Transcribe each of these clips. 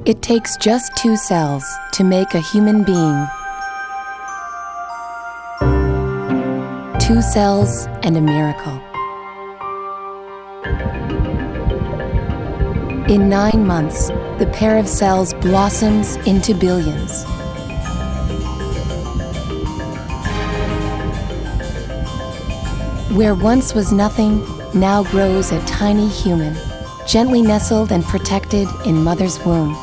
It takes just 2 cells to make a human being. 2 cells and a miracle. In 9 months, the pair of cells blossoms into billions. Where once was nothing, now grows a tiny human, gently nestled and protected in mother's womb.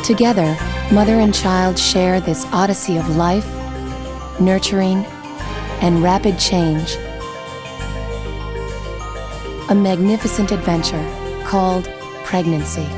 Together, mother and child share this odyssey of life, nurturing, and rapid change. A magnificent adventure called pregnancy.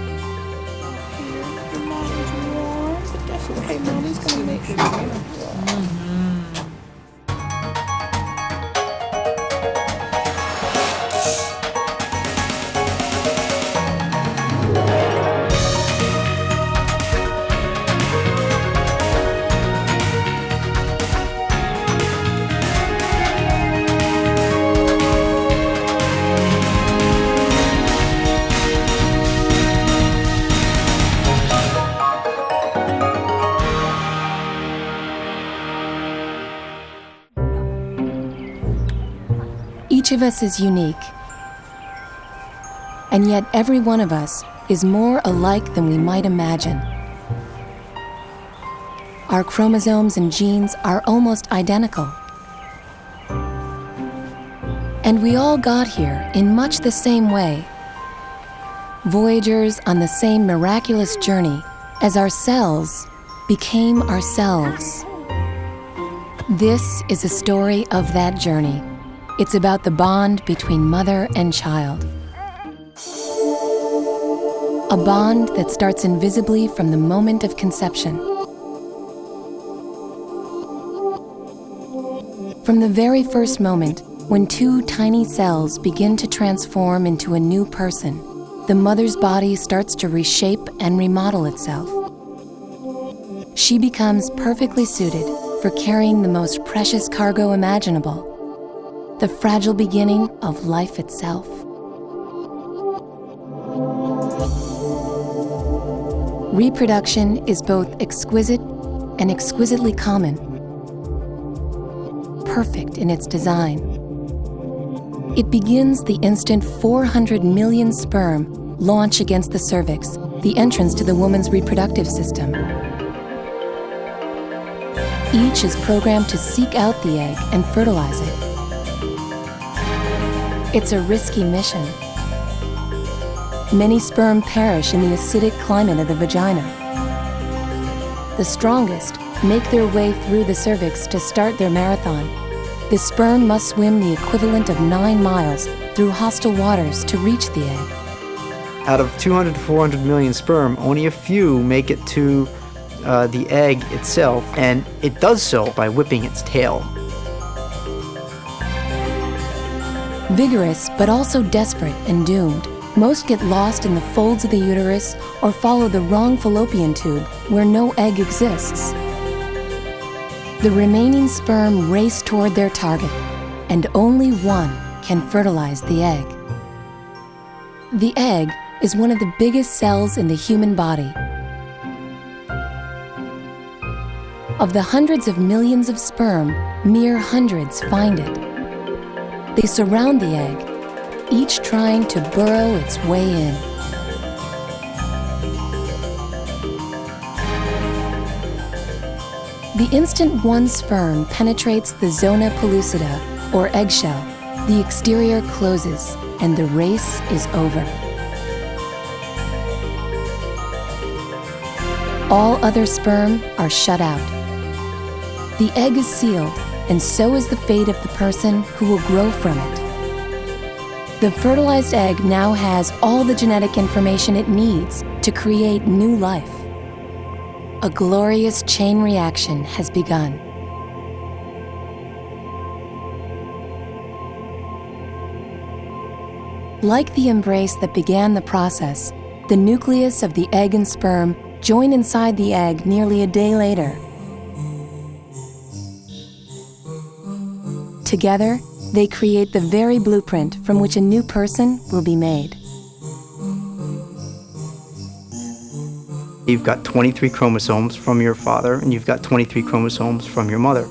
Each of us is unique, and yet every one of us is more alike than we might imagine. Our chromosomes and genes are almost identical. And we all got here in much the same way, voyagers on the same miraculous journey as our cells became ourselves. This is a story of that journey. It's about the bond between mother and child. A bond that starts invisibly from the moment of conception. From the very first moment, when 2 tiny cells begin to transform into a new person, the mother's body starts to reshape and remodel itself. She becomes perfectly suited for carrying the most precious cargo imaginable, the fragile beginning of life itself. Reproduction is both exquisite and exquisitely common, perfect in its design. It begins the instant 400 million sperm launch against the cervix, the entrance to the woman's reproductive system. Each is programmed to seek out the egg and fertilize it. It's a risky mission. Many sperm perish in the acidic climate of the vagina. The strongest make their way through the cervix to start their marathon. The sperm must swim the equivalent of 9 miles through hostile waters to reach the egg. Out of 200 to 400 million sperm, only a few make it to the egg itself, and it does so by whipping its tail. Vigorous, but also desperate and doomed, most get lost in the folds of the uterus or follow the wrong fallopian tube where no egg exists. The remaining sperm race toward their target, and only one can fertilize the egg. The egg is one of the biggest cells in the human body. Of the hundreds of millions of sperm, mere hundreds find it. They surround the egg, each trying to burrow its way in. The instant one sperm penetrates the zona pellucida, or eggshell, the exterior closes and the race is over. All other sperm are shut out. The egg is sealed, and so is the fate of the person who will grow from it. The fertilized egg now has all the genetic information it needs to create new life. A glorious chain reaction has begun. Like the embrace that began the process, the nucleus of the egg and sperm join inside the egg nearly a day later. Together, they create the very blueprint from which a new person will be made. You've got 23 chromosomes from your father, and you've got 23 chromosomes from your mother.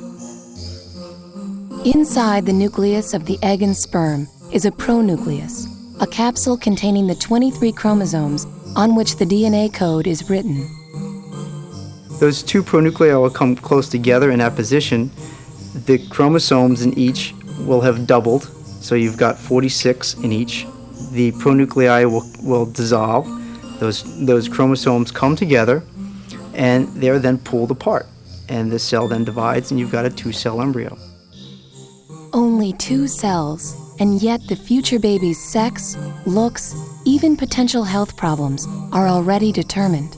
Inside the nucleus of the egg and sperm is a pronucleus, a capsule containing the 23 chromosomes on which the DNA code is written. Those two pronuclei will come close together in that position. The chromosomes in each will have doubled, so you've got 46 in each. The pronuclei will dissolve. Those chromosomes come together, and they're then pulled apart. And the cell then divides, and you've got a two-cell embryo. Only 2 cells, and yet the future baby's sex, looks, even potential health problems are already determined.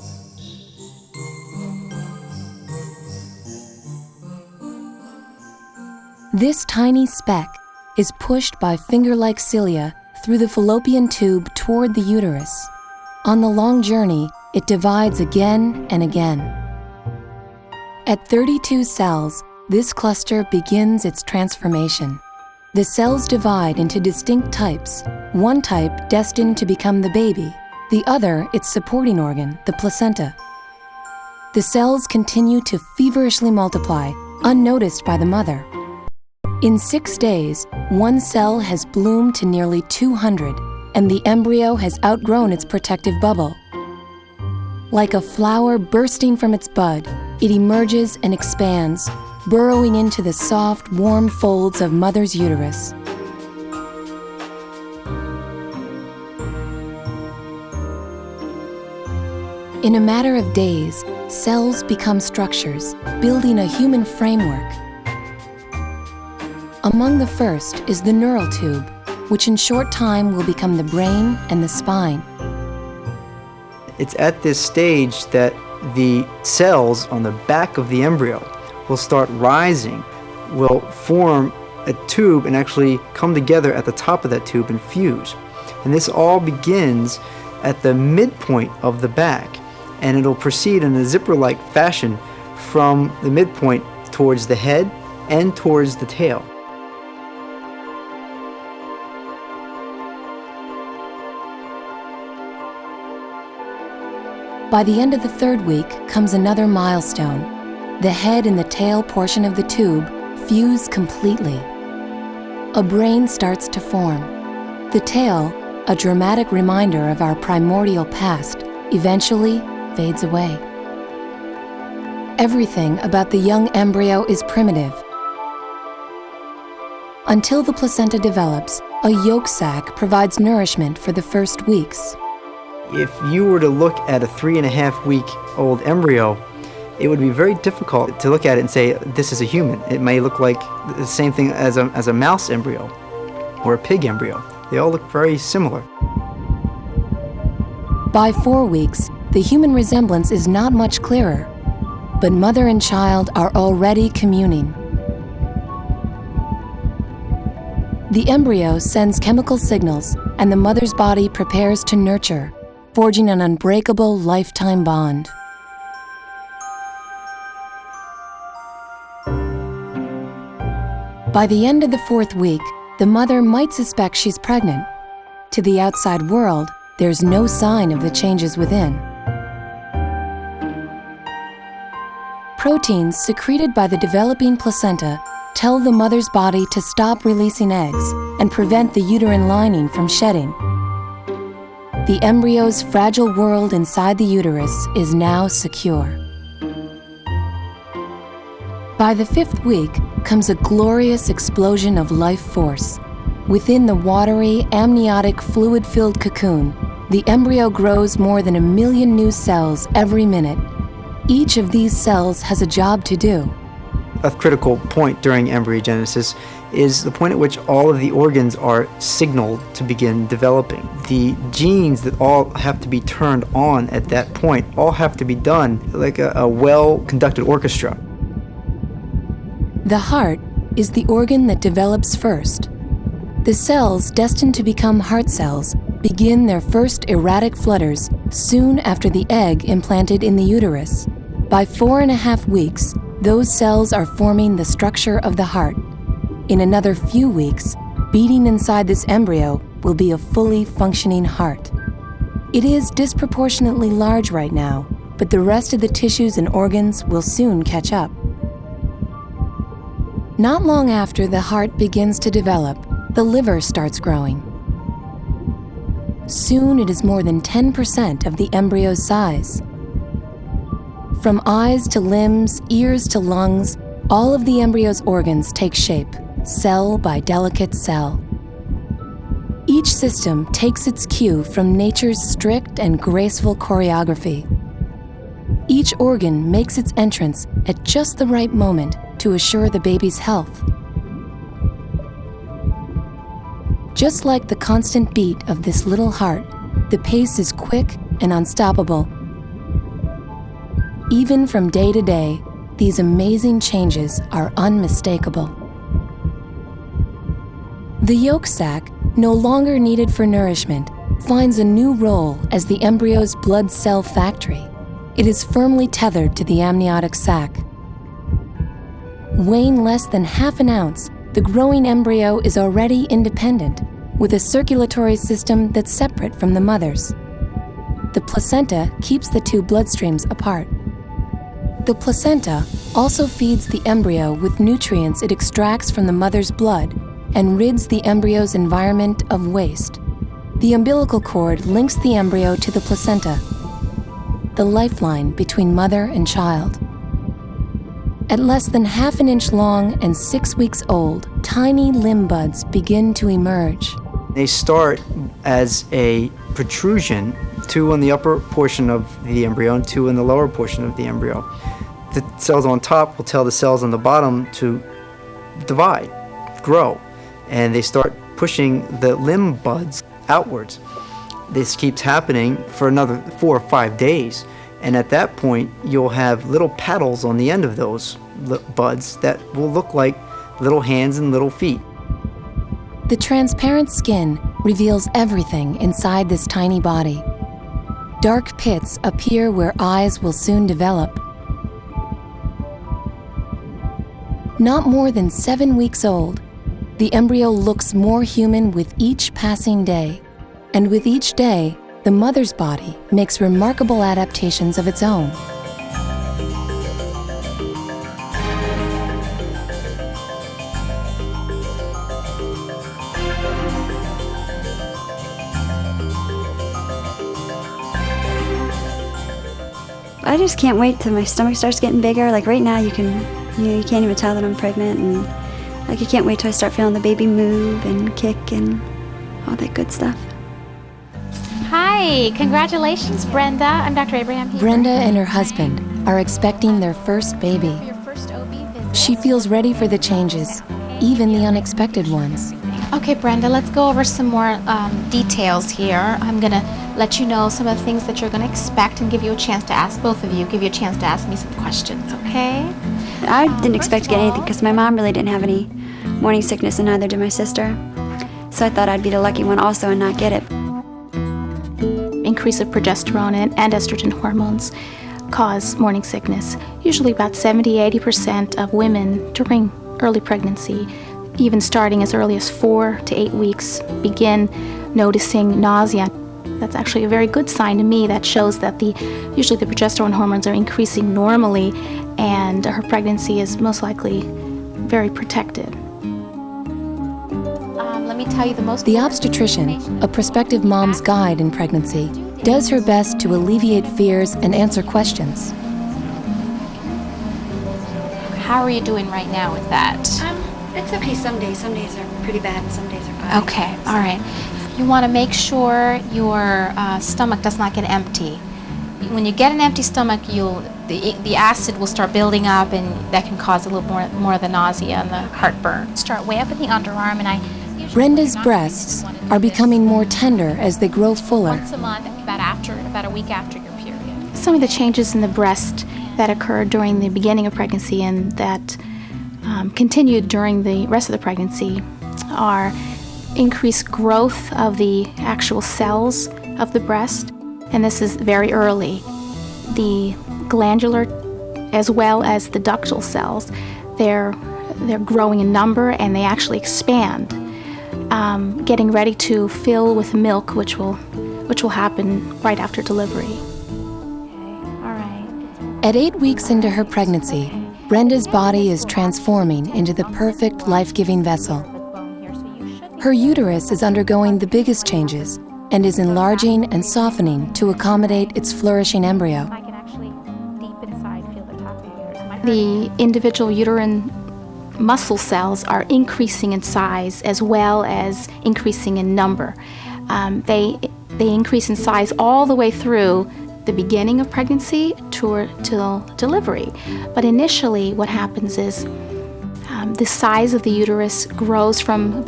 This tiny speck is pushed by finger-like cilia through the fallopian tube toward the uterus. On the long journey, it divides again and again. At 32 cells, this cluster begins its transformation. The cells divide into distinct types, one type destined to become the baby, the other its supporting organ, the placenta. The cells continue to feverishly multiply, unnoticed by the mother. In 6 days, one cell has bloomed to nearly 200, and the embryo has outgrown its protective bubble. Like a flower bursting from its bud, it emerges and expands, burrowing into the soft, warm folds of mother's uterus. In a matter of days, cells become structures, building a human framework. Among the first is the neural tube, which in short time will become the brain and the spine. It's at this stage that the cells on the back of the embryo will start rising, will form a tube and actually come together at the top of that tube and fuse. And this all begins at the midpoint of the back, and it'll proceed in a zipper-like fashion from the midpoint towards the head and towards the tail. By the end of the 3rd week comes another milestone. The head and the tail portion of the tube fuse completely. A brain starts to form. The tail, a dramatic reminder of our primordial past, eventually fades away. Everything about the young embryo is primitive. Until the placenta develops, a yolk sac provides nourishment for the first weeks. If you were to look at a 3.5-week-old embryo, it would be very difficult to look at it and say, this is a human. It may look like the same thing as a mouse embryo or a pig embryo. They all look very similar. By 4 weeks, the human resemblance is not much clearer, but mother and child are already communing. The embryo sends chemical signals, and the mother's body prepares to nurture, forging an unbreakable lifetime bond. By the end of the 4th week, the mother might suspect she's pregnant. To the outside world, there's no sign of the changes within. Proteins secreted by the developing placenta tell the mother's body to stop releasing eggs and prevent the uterine lining from shedding. The embryo's fragile world inside the uterus is now secure. By the 5th week comes a glorious explosion of life force. Within the watery, amniotic, fluid-filled cocoon, the embryo grows more than 1 million new cells every minute. Each of these cells has a job to do. A critical point during embryogenesis is the point at which all of the organs are signaled to begin developing. The genes that all have to be turned on at that point all have to be done like a well-conducted orchestra. The heart is the organ that develops first. The cells destined to become heart cells begin their first erratic flutters soon after the egg implanted in the uterus. By 4.5 weeks, those cells are forming the structure of the heart. In another few weeks, beating inside this embryo will be a fully functioning heart. It is disproportionately large right now, but the rest of the tissues and organs will soon catch up. Not long after the heart begins to develop, the liver starts growing. Soon it is more than 10% of the embryo's size. From eyes to limbs, ears to lungs, all of the embryo's organs take shape, cell by delicate cell. Each system takes its cue from nature's strict and graceful choreography. Each organ makes its entrance at just the right moment to assure the baby's health. Just like the constant beat of this little heart, the pace is quick and unstoppable. Even from day to day, these amazing changes are unmistakable. The yolk sac, no longer needed for nourishment, finds a new role as the embryo's blood cell factory. It is firmly tethered to the amniotic sac. Weighing less than half an ounce, the growing embryo is already independent, with a circulatory system that's separate from the mother's. The placenta keeps the two bloodstreams apart. The placenta also feeds the embryo with nutrients it extracts from the mother's blood and rids the embryo's environment of waste. The umbilical cord links the embryo to the placenta, the lifeline between mother and child. At less than half an inch long and 6 weeks old, tiny limb buds begin to emerge. They start as a protrusion, 2 on the upper portion of the embryo and 2 in the lower portion of the embryo. The cells on top will tell the cells on the bottom to divide, grow, and they start pushing the limb buds outwards. This keeps happening for another 4 or 5 days, and at that point you'll have little paddles on the end of those buds that will look like little hands and little feet. The transparent skin reveals everything inside this tiny body. Dark pits appear where eyes will soon develop. Not more than 7 weeks old, the embryo looks more human with each passing day. And with each day, the mother's body makes remarkable adaptations of its own. I just can't wait till my stomach starts getting bigger. Like right now, you can't even tell that I'm pregnant, and like I can't wait till I start feeling the baby move and kick and all that good stuff. Hi, congratulations, Brenda. I'm Dr. Abraham. Brenda and her husband are expecting their first baby. She feels ready for the changes, even the unexpected ones. Okay, Brenda, let's go over some more details here. I'm going to let you know some of the things that you're going to expect and give you a chance to ask, both of you, give you a chance to ask me some questions, okay? I didn't expect to get anything because my mom really didn't have any morning sickness, and neither did my sister. So I thought I'd be the lucky one also and not get it. Increase of progesterone and estrogen hormones cause morning sickness. Usually about 70-80% of women during early pregnancy, even starting as early as 4 to 8 weeks, begin noticing nausea. That's actually a very good sign to me. That shows that usually the progesterone hormones are increasing normally, and her pregnancy is most likely very protected. Let me tell you The obstetrician, a prospective mom's guide in pregnancy, does her best to alleviate fears and answer questions. How are you doing right now with that? It's okay some days. Some days are pretty bad and some days are fine. Okay, all right. You want to make sure your stomach does not get empty. When you get an empty stomach, the acid will start building up, and that can cause a little more of the nausea and the heartburn. Start way up in the underarm, and Brenda's breasts are becoming more tender as they grow fuller. once a month, about a week after your period. Some of the changes in the breast that occurred during the beginning of pregnancy and that continued during the rest of the pregnancy are increased growth of the actual cells of the breast, and this is very early. The glandular as well as the ductal cells, they're growing in number and they actually expand, getting ready to fill with milk, which will happen right after delivery. Okay, all right. At 8 weeks into her pregnancy, Brenda's body is transforming into the perfect life-giving vessel. Her uterus is undergoing the biggest changes and is enlarging and softening to accommodate its flourishing embryo. The individual uterine muscle cells are increasing in size as well as increasing in number. They increase in size all the way through the beginning of pregnancy till delivery. But initially what happens is the size of the uterus grows from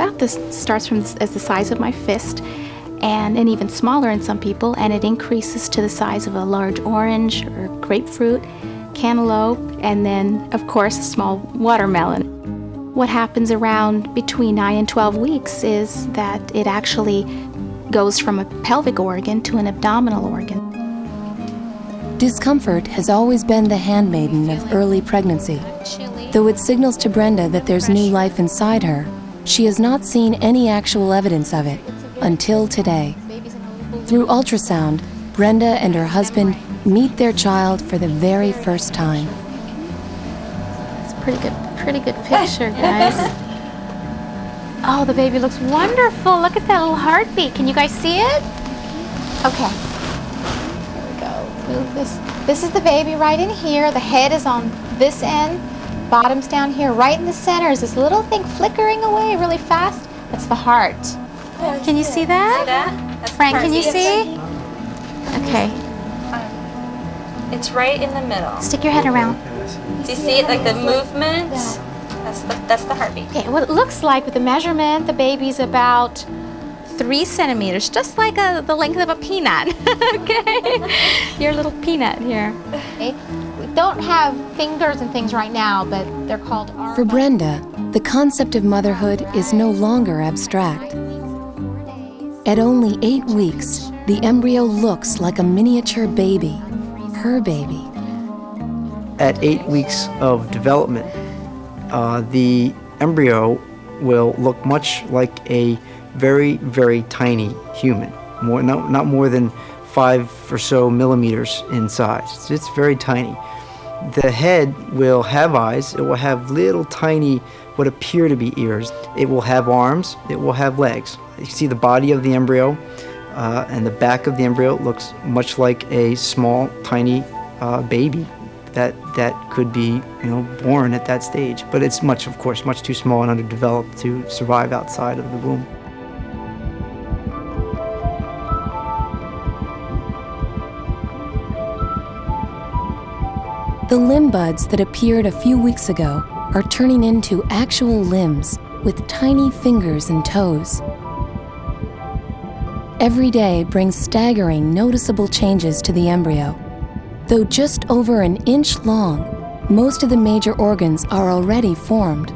starts from as the size of my fist and even smaller in some people, and it increases to the size of a large orange or grapefruit, cantaloupe, and then, of course, a small watermelon. What happens around between 9 and 12 weeks is that it actually goes from a pelvic organ to an abdominal organ. Discomfort has always been the handmaiden of early pregnancy. Though it signals to Brenda that there's new life inside her, she has not seen any actual evidence of it until today. Through ultrasound, Brenda and her husband meet their child for the very first time. It's a pretty good picture, guys. Oh, the baby looks wonderful. Look at that little heartbeat. Can you guys see it? Okay. Here we go. Move this. This is the baby right in here. The head is on this end. Bottom's down here. Right in the center is this little thing flickering away really fast. That's the heart. Can you see that? See that? That's Frank, can you see? Okay. It's right in the middle. Stick your head around. Do you see it, like the movement? That's the heartbeat. Okay, what it looks like with the measurement, the baby's about 3 centimeters, just like the length of a peanut. Okay, your little peanut here. Okay. We don't have fingers and things right now, but they're called arms. For Brenda, the concept of motherhood is no longer abstract. At only 8 weeks, the embryo looks like a miniature baby, her baby. At 8 weeks of development, the embryo will look much like a very, very tiny human, not more than 5 or so millimeters in size. It's very tiny. The head will have eyes. It will have little tiny, what appear to be ears. It will have arms. It will have legs. You see the body of the embryo, and the back of the embryo looks much like a small, tiny baby that could be, born at that stage. But it's of course, much too small and underdeveloped to survive outside of the womb. The limb buds that appeared a few weeks ago are turning into actual limbs with tiny fingers and toes. Every day brings staggering, noticeable changes to the embryo. Though just over an inch long, most of the major organs are already formed.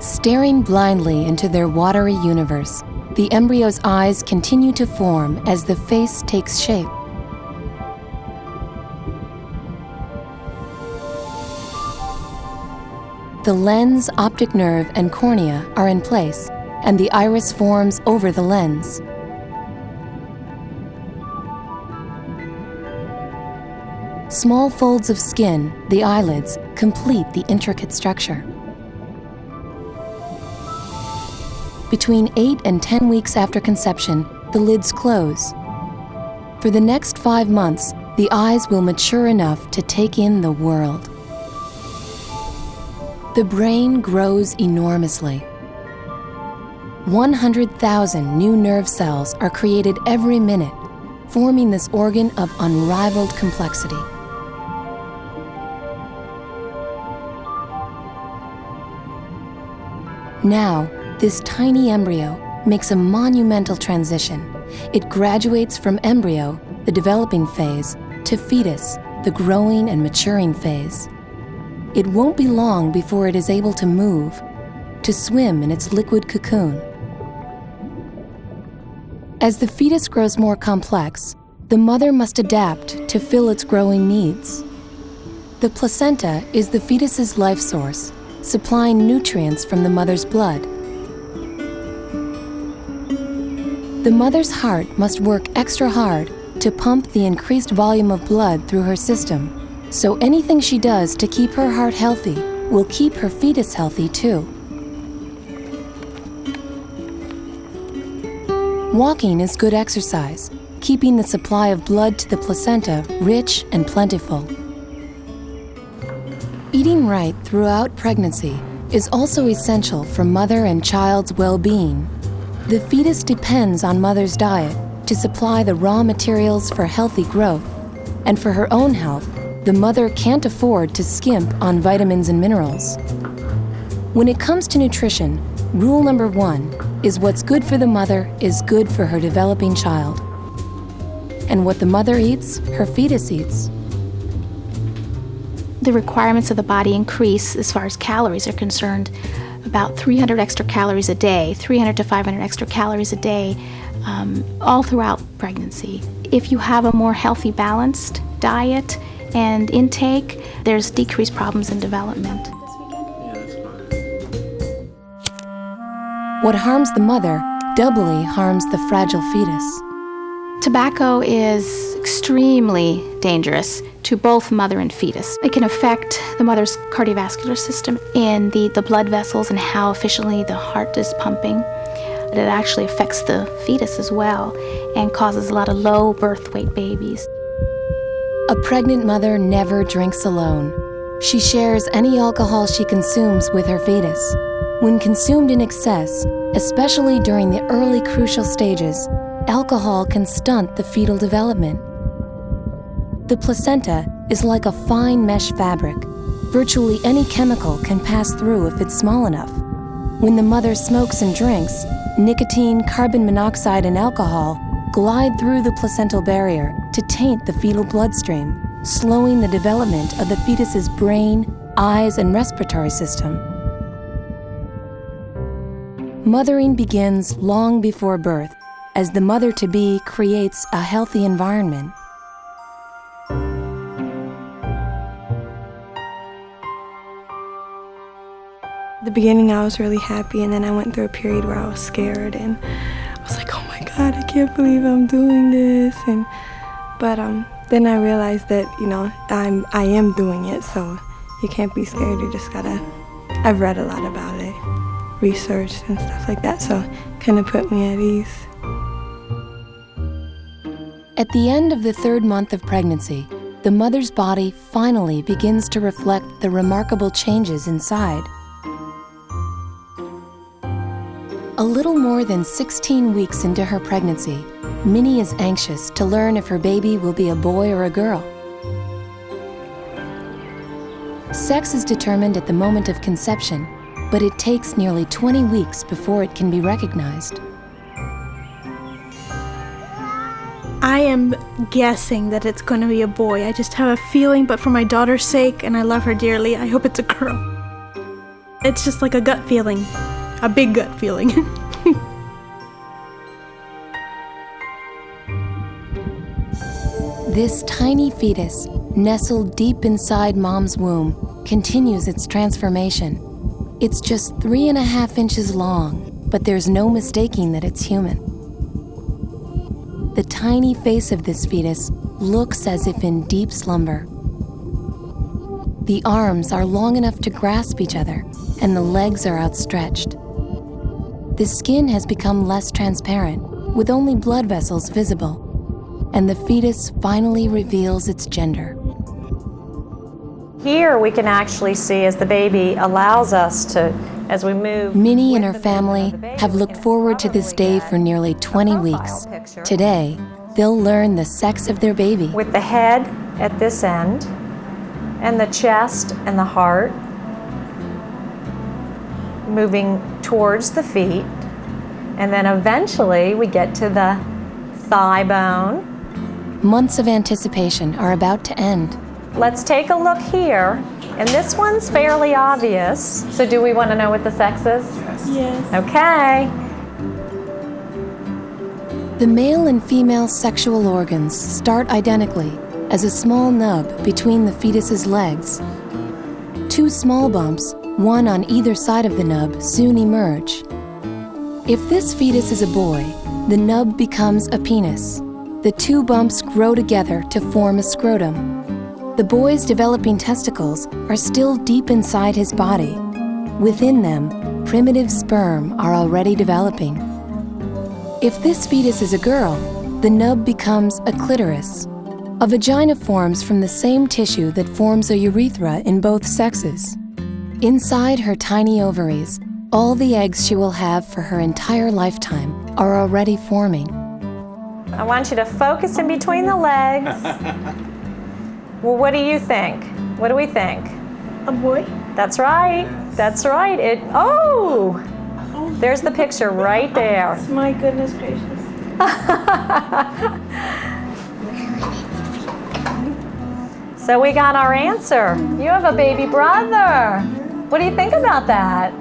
Staring blindly into their watery universe, the embryo's eyes continue to form as the face takes shape. The lens, optic nerve, and cornea are in place, and the iris forms over the lens. Small folds of skin, the eyelids, complete the intricate structure. Between 8 and 10 weeks after conception, the lids close. For the next 5 months, the eyes will mature enough to take in the world. The brain grows enormously. 100,000 new nerve cells are created every minute, forming this organ of unrivaled complexity. Now, this tiny embryo makes a monumental transition. It graduates from embryo, the developing phase, to fetus, the growing and maturing phase. It won't be long before it is able to move, to swim in its liquid cocoon. As the fetus grows more complex, the mother must adapt to fill its growing needs. The placenta is the fetus's life source, supplying nutrients from the mother's blood. The mother's heart must work extra hard to pump the increased volume of blood through her system, so anything she does to keep her heart healthy will keep her fetus healthy too. Walking is good exercise, keeping the supply of blood to the placenta rich and plentiful. Eating right throughout pregnancy is also essential for mother and child's well-being. The fetus depends on mother's diet to supply the raw materials for healthy growth, and for her own health, the mother can't afford to skimp on vitamins and minerals. When it comes to nutrition, rule number 1 is what's good for the mother is good for her developing child. And what the mother eats, her fetus eats. The requirements of the body increase as far as calories are concerned. About 300 extra calories a day, 300 to 500 extra calories a day, all throughout pregnancy. If you have a more healthy, balanced diet and intake, there's decreased problems in development. What harms the mother doubly harms the fragile fetus. Tobacco is extremely dangerous to both mother and fetus. It can affect the mother's cardiovascular system and the blood vessels and how efficiently the heart is pumping. It actually affects the fetus as well and causes a lot of low birth weight babies. A pregnant mother never drinks alone. She shares any alcohol she consumes with her fetus. When consumed in excess, especially during the early crucial stages, alcohol can stunt the fetal development. The placenta is like a fine mesh fabric. Virtually any chemical can pass through if it's small enough. When the mother smokes and drinks, nicotine, carbon monoxide, and alcohol glide through the placental barrier to taint the fetal bloodstream, slowing the development of the fetus's brain, eyes, and respiratory system. Mothering begins long before birth, as the mother-to-be creates a healthy environment. At the beginning I was really happy, and then I went through a period where I was scared and I was like, oh my God, I can't believe I'm doing this. But then I realized that, I am doing it, so you can't be scared. You just gotta, I've read a lot about it, researched and stuff like that, so it kind of put me at ease. At the end of the 3rd month of pregnancy, the mother's body finally begins to reflect the remarkable changes inside. A little more than 16 weeks into her pregnancy, Minnie is anxious to learn if her baby will be a boy or a girl. Sex is determined at the moment of conception, but it takes nearly 20 weeks before it can be recognized. I am guessing that it's going to be a boy. I just have a feeling, but for my daughter's sake, and I love her dearly, I hope it's a girl. It's just like a gut feeling, a big gut feeling. This tiny fetus, nestled deep inside mom's womb, continues its transformation. It's just 3.5 inches long, but there's no mistaking that it's human. The tiny face of this fetus looks as if in deep slumber. The arms are long enough to grasp each other, and the legs are outstretched. The skin has become less transparent, with only blood vessels visible, and the fetus finally reveals its gender. Here we can actually see as the baby allows us to, as we move. Minnie and her family have looked forward to this day for nearly 20 weeks. Today, they'll learn the sex of their baby. With the head at this end, and the chest and the heart moving towards the feet, and then eventually we get to the thigh bone. Months of anticipation are about to end. let's take a look here. And this one's fairly obvious. So do we want to know what the sex is? Yes. Okay. The male and female sexual organs start identically as a small nub between the fetus's legs. Two small bumps, one on either side of the nub, soon emerge. If this fetus is a boy, the nub becomes a penis. The two bumps grow together to form a scrotum. The boy's developing testicles are still deep inside his body. Within them, primitive sperm are already developing. If this fetus is a girl, the nub becomes a clitoris. A vagina forms from the same tissue that forms a urethra in both sexes. Inside her tiny ovaries, all the eggs she will have for her entire lifetime are already forming. I want you to focus in between the legs. Well, what do you think? What do we think? A boy? That's right. That's right. There's the picture right there. My goodness gracious. So we got our answer. You have a baby brother. What do you think about that?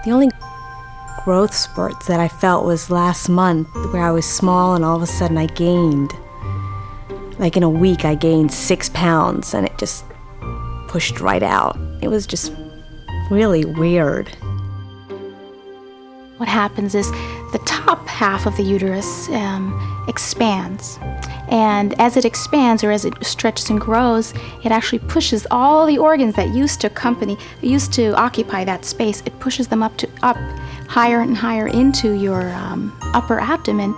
The only growth spurts that I felt was last month, where I was small and all of a sudden I gained. Like in a week I gained 6 pounds and it just pushed right out. It was just really weird. What happens is the top half of the uterus expands. And as it expands, or as it stretches and grows, it actually pushes all the organs that used to occupy that space. It pushes them up higher and higher into your upper abdomen.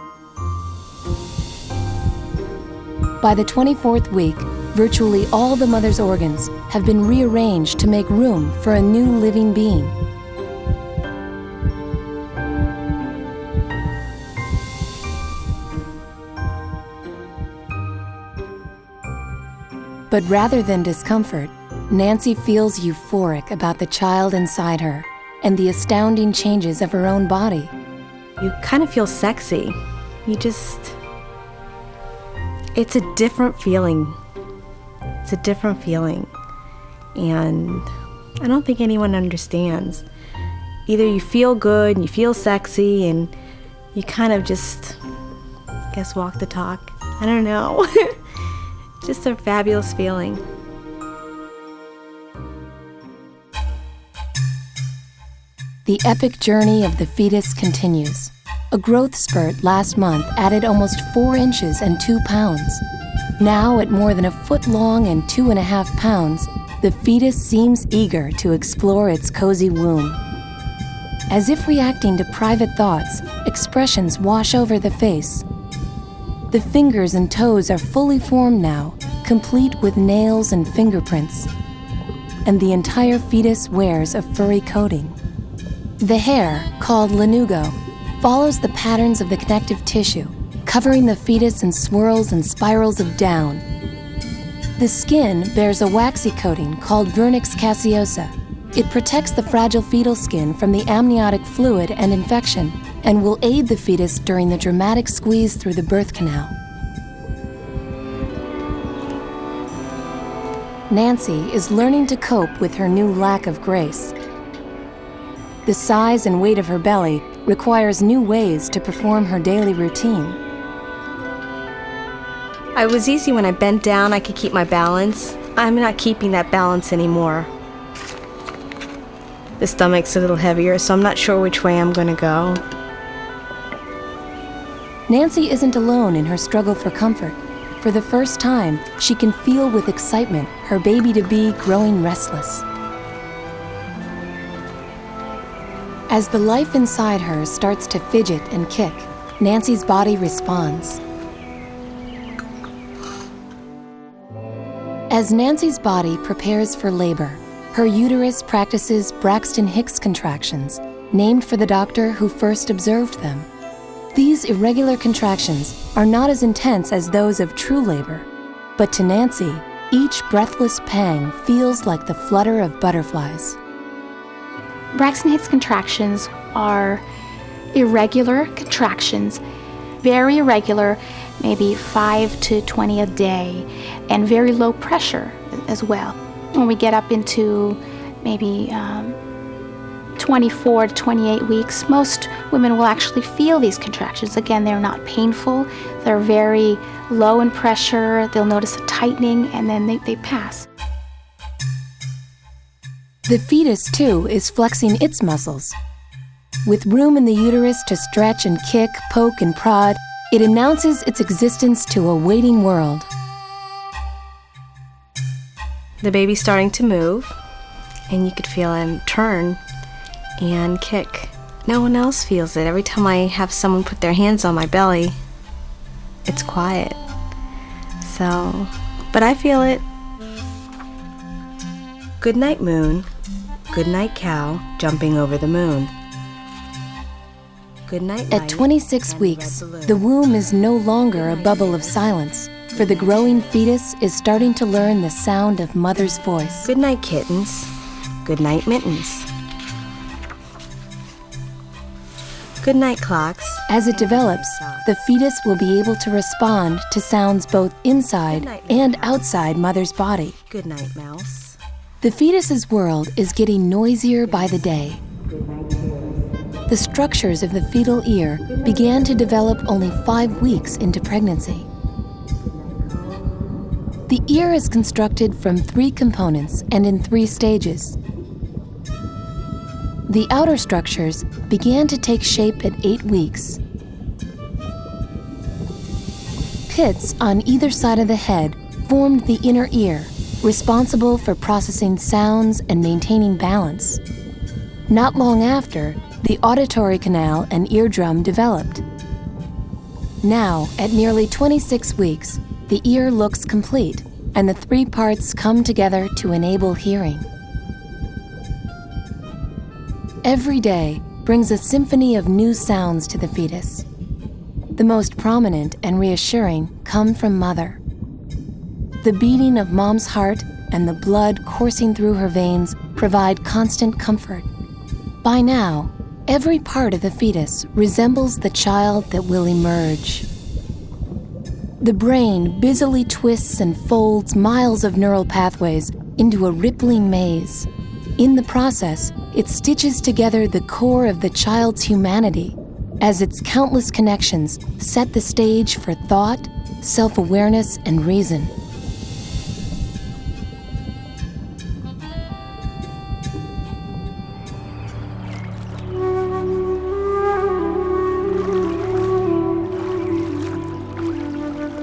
By the 24th week, virtually all the mother's organs have been rearranged to make room for a new living being. But rather than discomfort, Nancy feels euphoric about the child inside her and the astounding changes of her own body. You kind of feel sexy. It's a different feeling. It's a different feeling. And I don't think anyone understands. Either you feel good and you feel sexy and you kind of just, I guess, walk the talk. I don't know. Just a fabulous feeling. The epic journey of the fetus continues. A growth spurt last month added almost 4 inches and 2 pounds. Now, at more than 1 foot long and 2.5 pounds, the fetus seems eager to explore its cozy womb. As if reacting to private thoughts, expressions wash over the face. The fingers and toes are fully formed now, complete with nails and fingerprints. And the entire fetus wears a furry coating. The hair, called lanugo, follows the patterns of the connective tissue, covering the fetus in swirls and spirals of down. The skin bears a waxy coating called vernix caseosa. It protects the fragile fetal skin from the amniotic fluid and infection, and will aid the fetus during the dramatic squeeze through the birth canal. Nancy is learning to cope with her new lack of grace. The size and weight of her belly requires new ways to perform her daily routine. It was easy when I bent down, I could keep my balance. I'm not keeping that balance anymore. The stomach's a little heavier, so I'm not sure which way I'm going to go. Nancy isn't alone in her struggle for comfort. For the first time, she can feel with excitement her baby-to-be growing restless. As the life inside her starts to fidget and kick, Nancy's body responds. As Nancy's body prepares for labor, her uterus practices Braxton Hicks contractions, named for the doctor who first observed them. These irregular contractions are not as intense as those of true labor, but to Nancy, each breathless pang feels like the flutter of butterflies. Braxton Hicks contractions are irregular contractions, very irregular, maybe 5 to 20 a day, and very low pressure as well. When we get up into maybe 24 to 28 weeks, most women will actually feel these contractions. Again, they're not painful, they're very low in pressure, they'll notice a tightening, and then they pass. The fetus, too, is flexing its muscles. With room in the uterus to stretch and kick, poke and prod, it announces its existence to a waiting world. The baby's starting to move, and you could feel him turn and kick. No one else feels it. Every time I have someone put their hands on my belly, it's quiet. So, but I feel it. Good night, moon. Good night, cow, jumping over the moon. Good night, At 26 weeks, the womb is no longer a bubble of silence, for the growing fetus is starting to learn the sound of mother's voice. Good night, kittens. Good night, mittens. Good night, clocks. As it develops, the fetus will be able to respond to sounds both inside and outside mother's body. Good night, mouse. The fetus's world is getting noisier by the day. The structures of the fetal ear began to develop only 5 weeks into pregnancy. The ear is constructed from 3 components and in 3 stages. The outer structures began to take shape at 8 weeks. Pits on either side of the head formed the inner ear, responsible for processing sounds and maintaining balance. Not long after, the auditory canal and eardrum developed. Now, at nearly 26 weeks, the ear looks complete, and the 3 parts come together to enable hearing. Every day brings a symphony of new sounds to the fetus. The most prominent and reassuring come from mother. The beating of mom's heart and the blood coursing through her veins provide constant comfort. By now, every part of the fetus resembles the child that will emerge. The brain busily twists and folds miles of neural pathways into a rippling maze. In the process, it stitches together the core of the child's humanity as its countless connections set the stage for thought, self-awareness, and reason.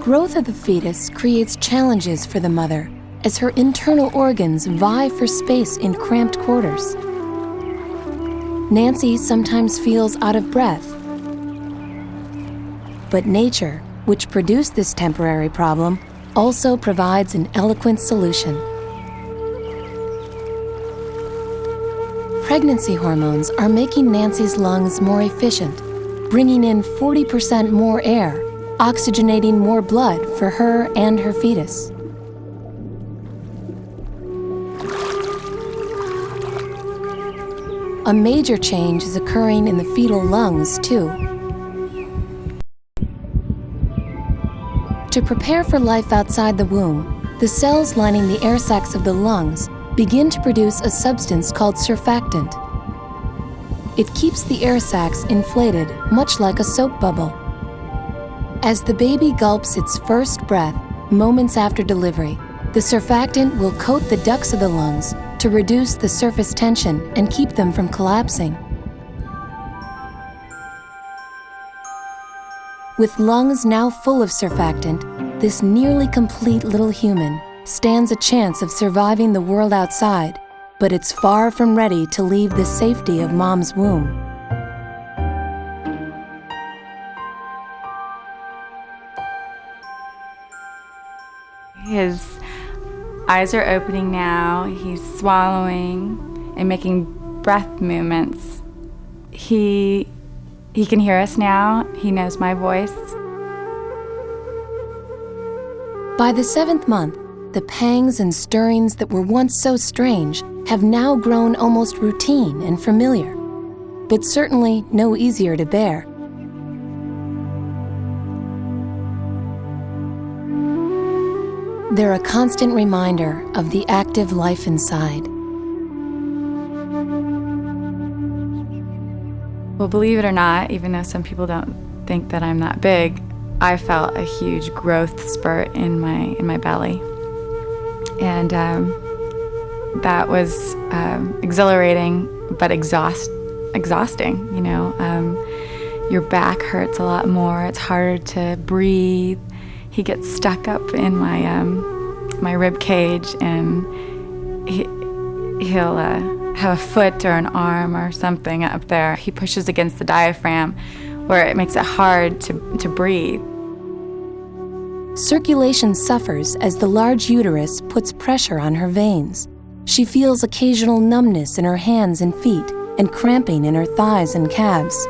Growth of the fetus creates challenges for the mother as her internal organs vie for space in cramped quarters. Nancy sometimes feels out of breath. But nature, which produced this temporary problem, also provides an eloquent solution. Pregnancy hormones are making Nancy's lungs more efficient, bringing in 40% more air, oxygenating more blood for her and her fetus. A major change is occurring in the fetal lungs, too. To prepare for life outside the womb, the cells lining the air sacs of the lungs begin to produce a substance called surfactant. It keeps the air sacs inflated, much like a soap bubble. As the baby gulps its first breath, moments after delivery, the surfactant will coat the ducts of the lungs to reduce the surface tension and keep them from collapsing. With lungs now full of surfactant, this nearly complete little human stands a chance of surviving the world outside, but it's far from ready to leave the safety of mom's womb. His eyes are opening now. He's swallowing and making breath movements. He He can hear us now. He knows my voice. By the 7th month, the pangs and stirrings that were once so strange have now grown almost routine and familiar, but certainly no easier to bear. They're a constant reminder of the active life inside. Well, believe it or not, even though some people don't think that I'm that big, I felt a huge growth spurt in my belly. And that was exhilarating, but exhausting, you know. Your back hurts a lot more. It's harder to breathe. He gets stuck up in my rib cage, and he'll have a foot or an arm or something up there. He pushes against the diaphragm, where it makes it hard to breathe. Circulation suffers as the large uterus puts pressure on her veins. She feels occasional numbness in her hands and feet and cramping in her thighs and calves.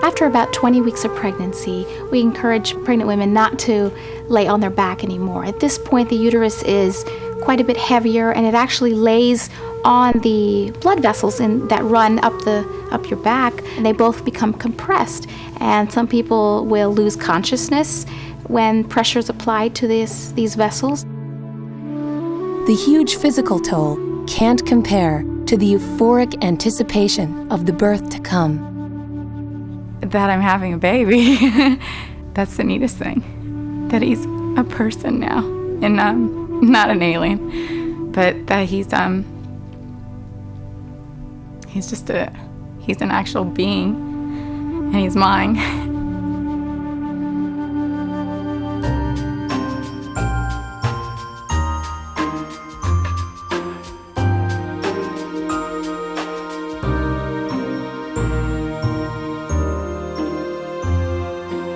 After about 20 weeks of pregnancy, we encourage pregnant women not to lay on their back anymore. At this point, the uterus is quite a bit heavier, and it actually lays on the blood vessels that run up your back, and they both become compressed. And some people will lose consciousness when pressure is applied to these vessels. The huge physical toll can't compare to the euphoric anticipation of the birth to come. That I'm having a baby. That's the neatest thing. That he's a person now, and not an alien, but that he's an actual being, and he's mine.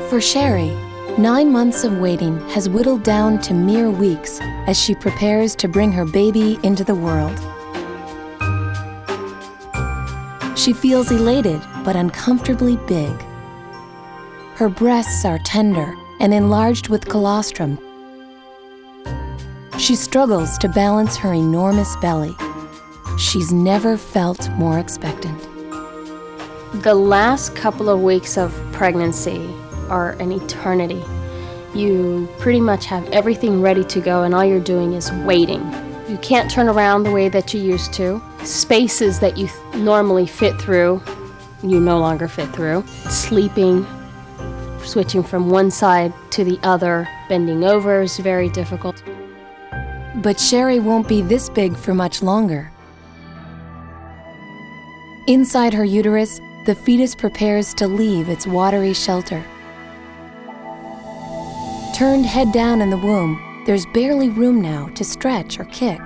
For Sherry, 9 months of waiting has whittled down to mere weeks as she prepares to bring her baby into the world. She feels elated but uncomfortably big. Her breasts are tender and enlarged with colostrum. She struggles to balance her enormous belly. She's never felt more expectant. The last couple of weeks of pregnancy are an eternity. You pretty much have everything ready to go, and all you're doing is waiting. You can't turn around the way that you used to. Spaces that you normally fit through, you no longer fit through. Sleeping, switching from one side to the other, bending over is very difficult. But Sherry won't be this big for much longer. Inside her uterus, the fetus prepares to leave its watery shelter. Turned head down in the womb, there's barely room now to stretch or kick.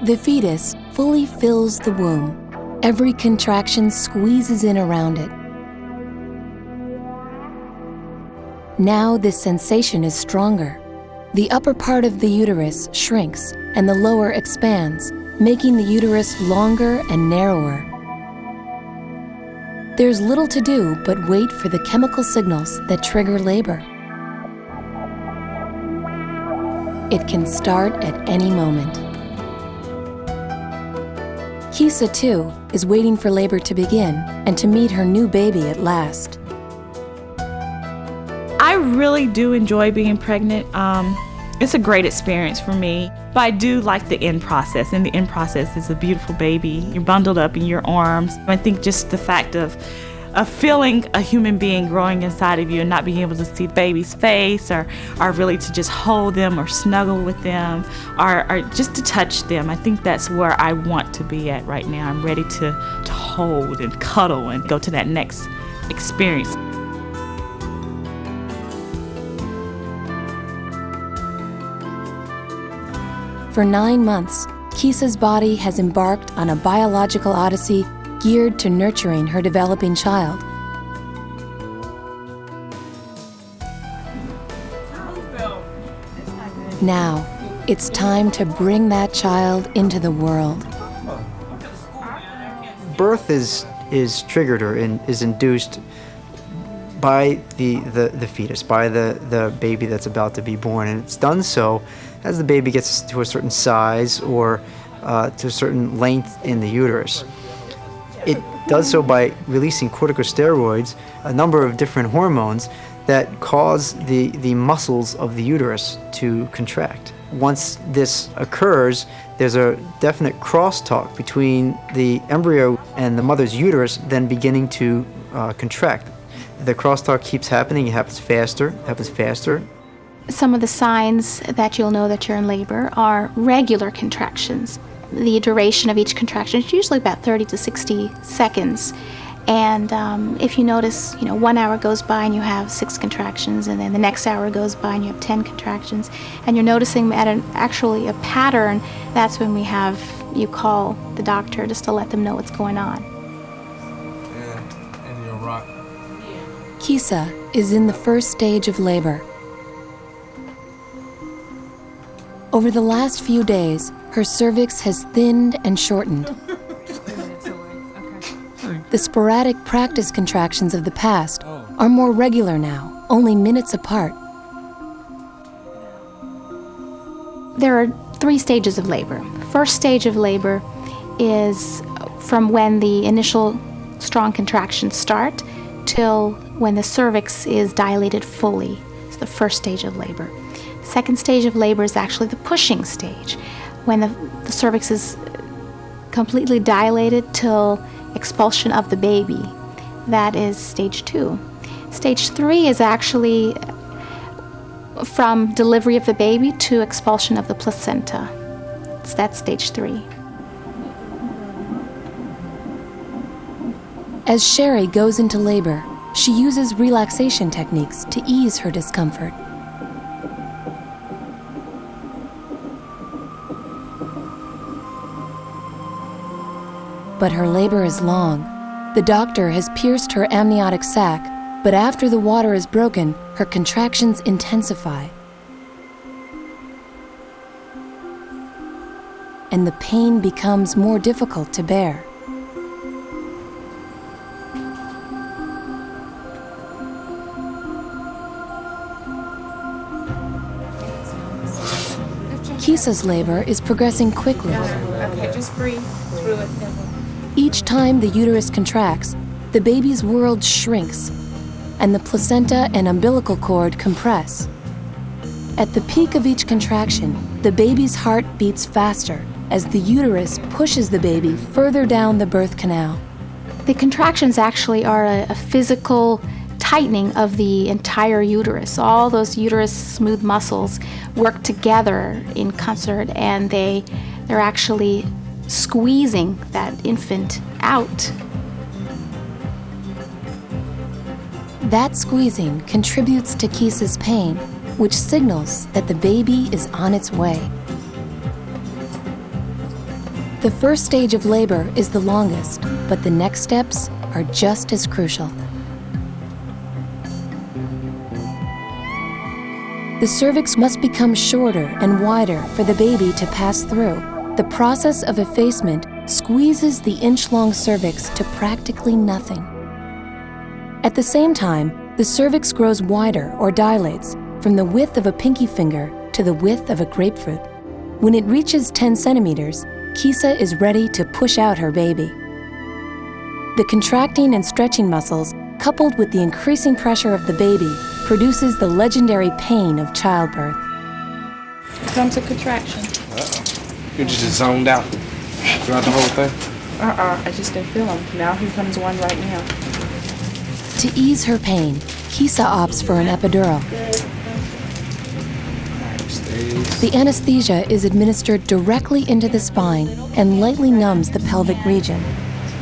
The fetus fully fills the womb. Every contraction squeezes in around it. Now this sensation is stronger. The upper part of the uterus shrinks and the lower expands, making the uterus longer and narrower. There's little to do but wait for the chemical signals that trigger labor. It can start at any moment. Kisa, too, is waiting for labor to begin and to meet her new baby at last. I really do enjoy being pregnant. It's a great experience for me. But I do like the end process, and the end process is a beautiful baby. You're bundled up in your arms. I think just the fact of feeling a human being growing inside of you and not being able to see the baby's face or really to just hold them or snuggle with them or just to touch them. I think that's where I want to be at right now. I'm ready to hold and cuddle and go to that next experience. For 9 months, Kisa's body has embarked on a biological odyssey geared to nurturing her developing child. Now, it's time to bring that child into the world. birth is triggered or is induced by the fetus, by the baby that's about to be born, and it's done so as the baby gets to a certain size or to a certain length in the uterus. It does so by releasing corticosteroids, a number of different hormones that cause the muscles of the uterus to contract. Once this occurs, there's a definite crosstalk between the embryo and the mother's uterus then beginning to contract. The crosstalk keeps happening, it happens faster. Some of the signs that you'll know that you're in labor are regular contractions. The duration of each contraction is usually about 30 to 60 seconds. And if you notice, 1 hour goes by and you have 6 contractions, and then the next hour goes by and you have 10 contractions, and you're noticing actually a pattern, that's when you call the doctor just to let them know what's going on. And you'll rock. Kisa is in the first stage of labor. Over the last few days, her cervix has thinned and shortened. The sporadic practice contractions of the past are more regular now, only minutes apart. There are 3 stages of labor. First stage of labor is from when the initial strong contractions start till when the cervix is dilated fully. It's the first stage of labor. Second stage of labor is actually the pushing stage, when the cervix is completely dilated till expulsion of the baby. That is stage 2. Stage 3 is actually from delivery of the baby to expulsion of the placenta. That's stage 3. As Sherry goes into labor, she uses relaxation techniques to ease her discomfort. But her labor is long. The doctor has pierced her amniotic sac, but after the water is broken, her contractions intensify. And the pain becomes more difficult to bear. Kisa's labor is progressing quickly. Okay, just breathe through it. Each time the uterus contracts, the baby's world shrinks, and the placenta and umbilical cord compress. At the peak of each contraction, the baby's heart beats faster as the uterus pushes the baby further down the birth canal. The contractions actually are a physical tightening of the entire uterus. All those uterus smooth muscles work together in concert, and they're actually squeezing that infant out. That squeezing contributes to Kisa's pain, which signals that the baby is on its way. The first stage of labor is the longest, but the next steps are just as crucial. The cervix must become shorter and wider for the baby to pass through. The process of effacement squeezes the inch-long cervix to practically nothing. At the same time, the cervix grows wider or dilates from the width of a pinky finger to the width of a grapefruit. When it reaches 10 centimeters, Kisa is ready to push out her baby. The contracting and stretching muscles, coupled with the increasing pressure of the baby, produces the legendary pain of childbirth. Here comes a contraction. You just zoned out throughout the whole thing? I just didn't feel them. Now here comes one right now. To ease her pain, Kisa opts for an epidural. The anesthesia is administered directly into the spine and lightly numbs the pelvic region.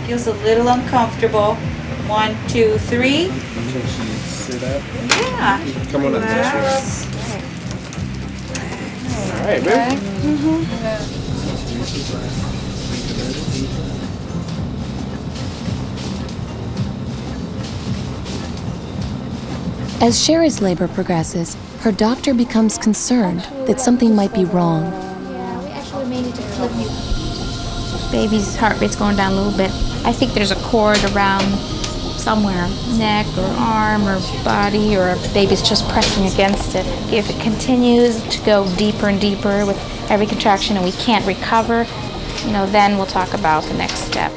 Feels a little uncomfortable. 1, 2, 3. Can she sit up? Yeah. Come on up, Tasha. All right, baby. As Sherry's labor progresses, her doctor becomes concerned that something might be wrong. Yeah, we actually may need to flip you. baby's heart rate's going down a little bit. I think there's a cord around somewhere, neck or arm or body, or baby's just pressing against it. If it continues to go deeper and deeper with every contraction and we can't recover, then we'll talk about the next step.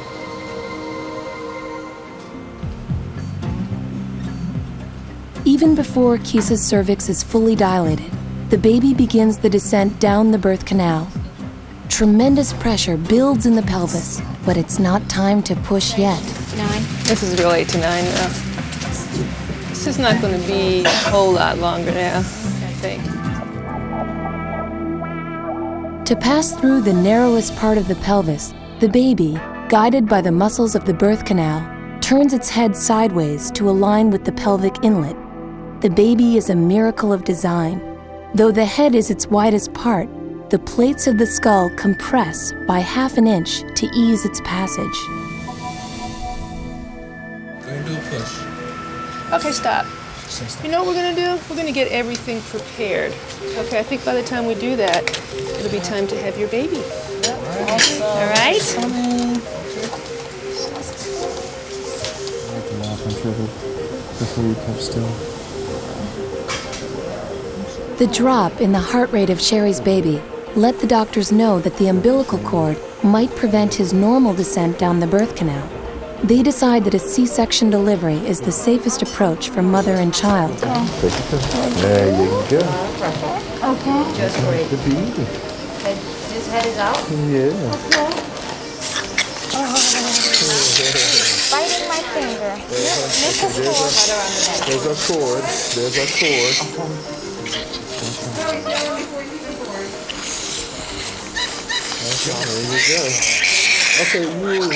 Even before Kisa's cervix is fully dilated, the baby begins the descent down the birth canal. Tremendous pressure builds in the pelvis, but it's not time to push yet. 9. This is real 8 to 9 now. This is not going to be a whole lot longer now, I think. To pass through the narrowest part of the pelvis, the baby, guided by the muscles of the birth canal, turns its head sideways to align with the pelvic inlet. The baby is a miracle of design. Though the head is its widest part, the plates of the skull compress by 1/2 inch to ease its passage. Do a push. Okay, stop. You know what we're going to do? We're going to get everything prepared. Okay, I think by the time we do that, it'll be time to have your baby. Awesome. All right? Before you kept still. The drop in the heart rate of Sherry's baby let the doctors know that the umbilical cord might prevent his normal descent down the birth canal. They decide that a C-section delivery is the safest approach for mother and child. There you go. Okay. Just great. The baby. His head is out? Yeah. Biting my finger. There's our cord. There's our cord. There you go. Okay, you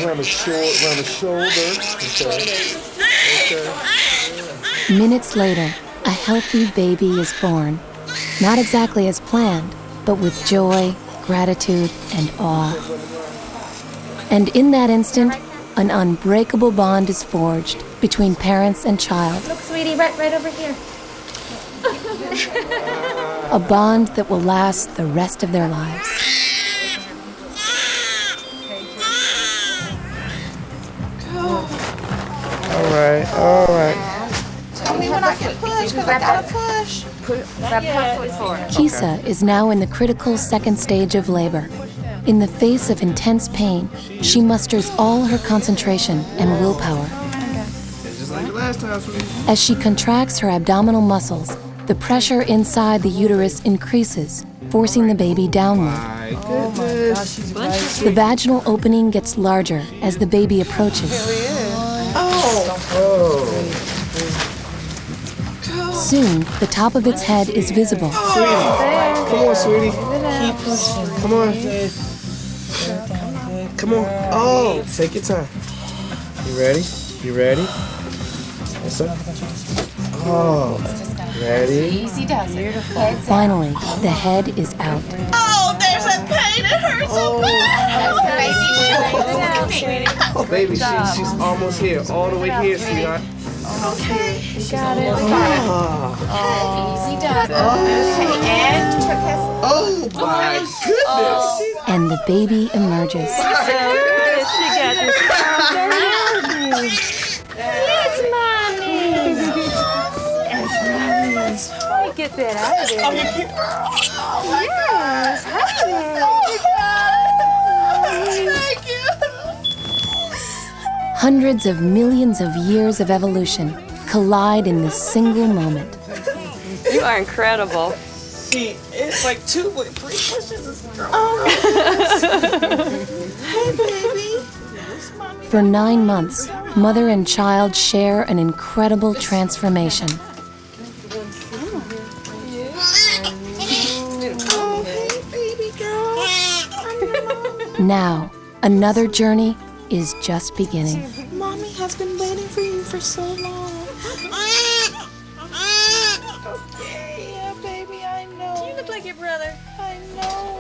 around the shoulder. Okay. Minutes later, a healthy baby is born. Not exactly as planned, but with joy, gratitude, and awe. And in that instant, an unbreakable bond is forged between parents and child. Look, sweetie, right over here. A bond that will last the rest of their lives. All right. Tell me when I can push, because I gotta push. Grab her foot forward. Kisa is now in the critical second stage of labor. In the face of intense pain, she musters all her concentration and willpower. Just like the last time, sweetie. As she contracts her abdominal muscles, the pressure inside the uterus increases, forcing the baby downward. My goodness. The vaginal opening gets larger as the baby approaches. Soon, the top of its head is visible. Come on, sweetie. Keep pushing. Come on. Come on. Oh, take your time. You ready? You ready? What's up? Oh, ready? Easy does it. Beautiful. Finally, the head is out. Oh, there's a pain. It hurts so bad. Oh, baby, she's almost here. All the way here, sweetheart. Okay. You got it. Easy does it. Okay, and took his. Oh, my goodness. And the baby emerges. She got this. Yes, mommy. Let me get that out of there. Yes, thank you. Hundreds of millions of years of evolution collide in this single moment. You are incredible. See, it's like 2 with 3 pushes is strong. Hey, baby. For 9 months, mother and child share an incredible transformation. Oh, hey, baby girl. Now, another journey is just beginning. Mommy has been waiting for you for so long. Okay, yeah, baby, I know. You look like your brother. I know.